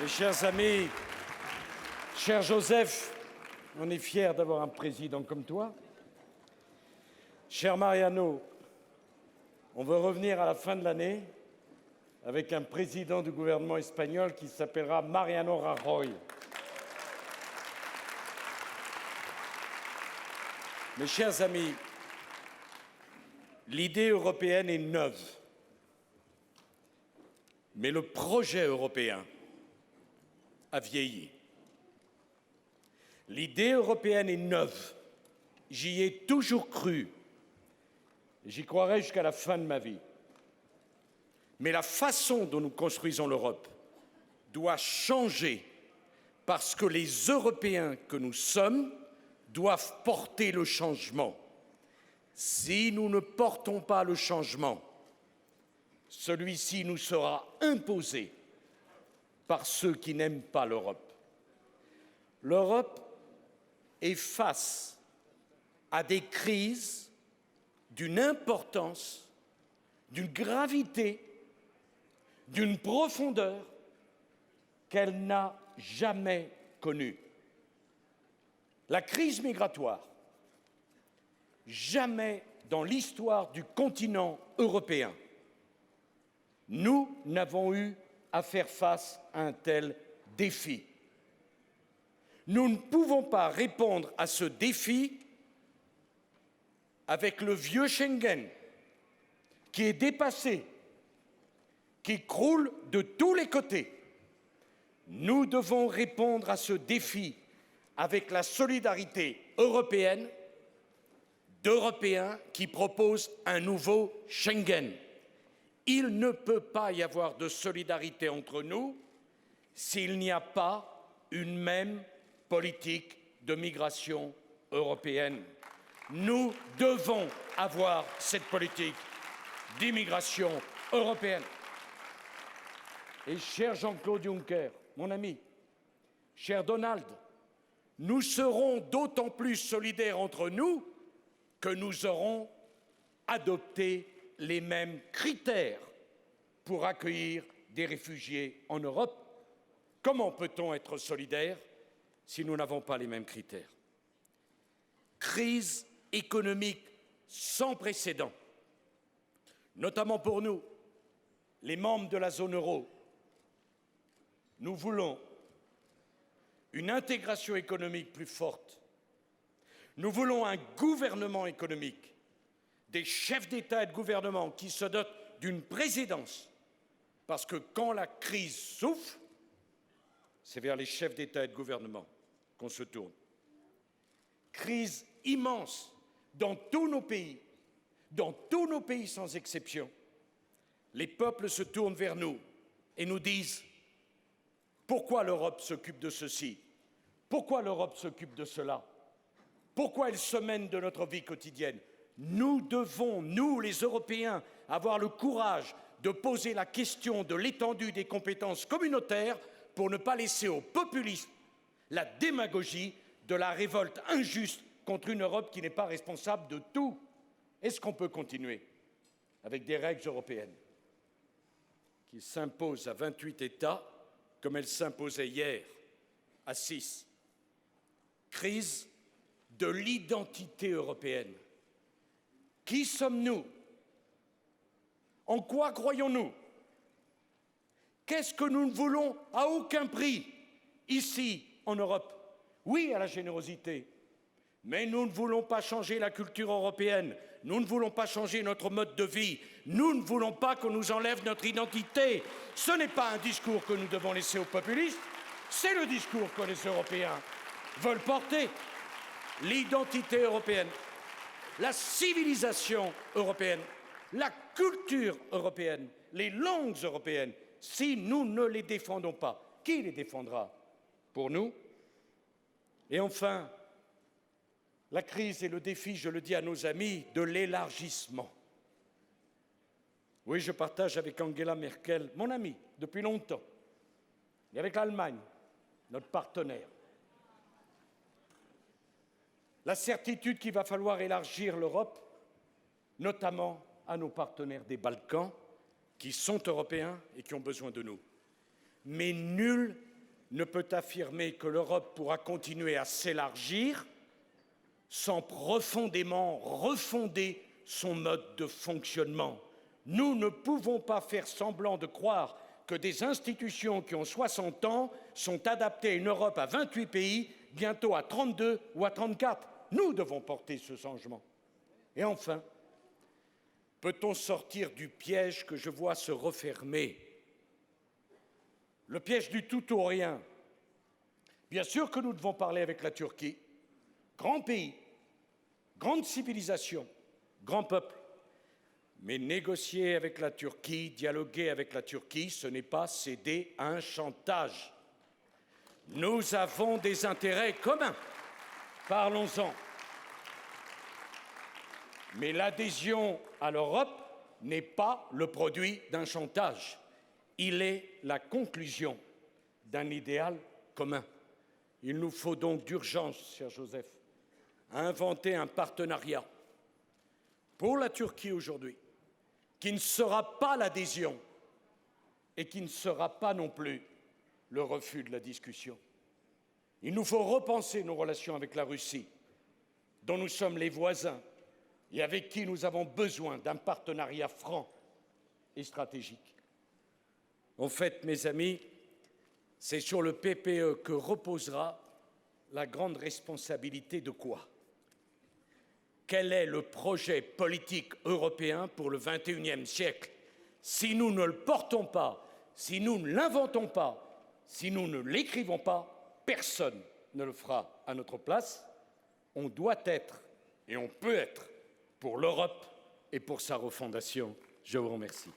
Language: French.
Mes chers amis, cher Joseph, on est fiers d'avoir un président comme toi. Cher Mariano, on veut revenir à la fin de l'année avec un président du gouvernement espagnol qui s'appellera Mariano Rajoy. Mes chers amis, l'idée européenne est neuve, mais le projet européen a vieilli. L'idée européenne est neuve, j'y ai toujours cru, j'y croirai jusqu'à la fin de ma vie. Mais la façon dont nous construisons l'Europe doit changer parce que les Européens que nous sommes doivent porter le changement. Si nous ne portons pas le changement, celui-ci nous sera imposé par ceux qui n'aiment pas l'Europe. L'Europe est face à des crises d'une importance, d'une gravité, d'une profondeur qu'elle n'a jamais connue. La crise migratoire, jamais dans l'histoire du continent européen, nous n'avons eu à faire face à un tel défi. Nous ne pouvons pas répondre à ce défi avec le vieux Schengen, qui est dépassé, qui croule de tous les côtés. Nous devons répondre à ce défi avec la solidarité européenne d'Européens qui proposent un nouveau Schengen. Il ne peut pas y avoir de solidarité entre nous s'il n'y a pas une même politique de migration européenne. Nous devons avoir cette politique d'immigration européenne. Et cher Jean-Claude Juncker, mon ami, cher Donald, nous serons d'autant plus solidaires entre nous que nous aurons adopté les mêmes critères pour accueillir des réfugiés en Europe. Comment peut-on être solidaire si nous n'avons pas les mêmes critères? Crise économique sans précédent, notamment pour nous, les membres de la zone euro. Nous voulons une intégration économique plus forte. Nous voulons un gouvernement économique, des chefs d'État et de gouvernement qui se dotent d'une présidence. Parce que quand la crise souffle, c'est vers les chefs d'État et de gouvernement qu'on se tourne. Crise immense dans tous nos pays sans exception. Les peuples se tournent vers nous et nous disent « Pourquoi l'Europe s'occupe de ceci? Pourquoi l'Europe s'occupe de cela? Pourquoi elle se mène de notre vie quotidienne ?» Nous devons, nous les Européens, avoir le courage de poser la question de l'étendue des compétences communautaires pour ne pas laisser aux populistes la démagogie de la révolte injuste contre une Europe qui n'est pas responsable de tout. Est-ce qu'on peut continuer avec des règles européennes qui s'imposent à 28 États comme elles s'imposaient hier à 6? Crise de l'identité européenne. Qui sommes-nous? En quoi croyons-nous? Qu'est-ce que nous ne voulons à aucun prix ici en Europe? Oui à la générosité, mais nous ne voulons pas changer la culture européenne, nous ne voulons pas changer notre mode de vie, nous ne voulons pas qu'on nous enlève notre identité. Ce n'est pas un discours que nous devons laisser aux populistes, c'est le discours que les Européens veulent porter. L'identité européenne, la civilisation européenne, la culture européenne, les langues européennes, si nous ne les défendons pas, qui les défendra pour nous? Et enfin, la crise et le défi, je le dis à nos amis, de l'élargissement. Oui, je partage avec Angela Merkel, mon amie, depuis longtemps, et avec l'Allemagne, notre partenaire, la certitude qu'il va falloir élargir l'Europe, notamment à nos partenaires des Balkans, qui sont européens et qui ont besoin de nous. Mais nul ne peut affirmer que l'Europe pourra continuer à s'élargir sans profondément refonder son mode de fonctionnement. Nous ne pouvons pas faire semblant de croire que des institutions qui ont 60 ans sont adaptées à une Europe à 28 pays, bientôt à 32 ou à 34. Nous devons porter ce changement. Et enfin, peut-on sortir du piège que je vois se refermer? Le piège du tout ou rien. Bien sûr que nous devons parler avec la Turquie, grand pays, grande civilisation, grand peuple. Mais négocier avec la Turquie, dialoguer avec la Turquie, ce n'est pas céder à un chantage. Nous avons des intérêts communs. Parlons-en. Mais l'adhésion à l'Europe n'est pas le produit d'un chantage. Il est la conclusion d'un idéal commun. Il nous faut donc d'urgence, cher Joseph, inventer un partenariat pour la Turquie aujourd'hui, qui ne sera pas l'adhésion et qui ne sera pas non plus le refus de la discussion. Il nous faut repenser nos relations avec la Russie, dont nous sommes les voisins et avec qui nous avons besoin d'un partenariat franc et stratégique. En fait, mes amis, c'est sur le PPE que reposera la grande responsabilité de quoi? Quel est le projet politique européen pour le XXIe siècle? Si nous ne le portons pas, si nous ne l'inventons pas, si nous ne l'écrivons pas, personne ne le fera à notre place. On doit être et on peut être pour l'Europe et pour sa refondation. Je vous remercie.